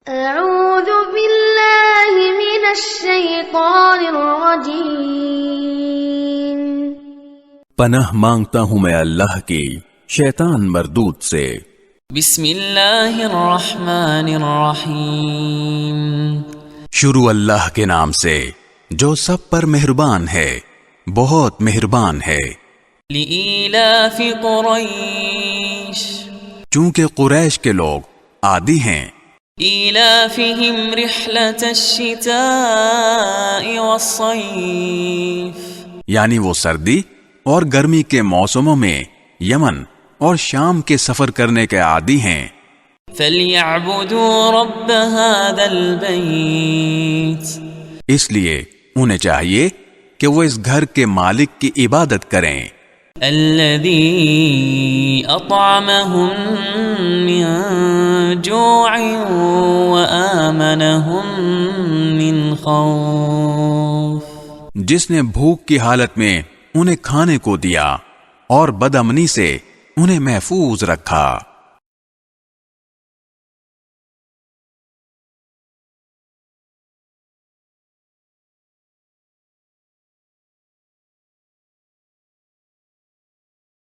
اعوذ باللہ من الشیطان الرجیم، پناہ مانگتا ہوں میں اللہ کی شیطان مردود سے۔ بسم اللہ الرحمن الرحیم، شروع اللہ کے نام سے جو سب پر مہربان ہے، بہت مہربان ہے۔ لإیلاف قریش، چونکہ قریش کے لوگ عادی ہیں، ایلافہم رحلۃ الشتاء والصیف، یعنی وہ سردی اور گرمی کے موسموں میں یمن اور شام کے سفر کرنے کے عادی ہیں۔ فَلْيَعْبُدُوا رَبَّ هَذَا الْبَيْتِ، اس لیے انہیں چاہیے کہ وہ اس گھر کے مالک کی عبادت کریں، الَّذِي أَطْعَمَهُم مِّن جُوعٍ وَآمَنَهُم مِّن خَوْفٍ، جس نے بھوک کی حالت میں انہیں کھانے کو دیا اور بدامنی سے انہیں محفوظ رکھا۔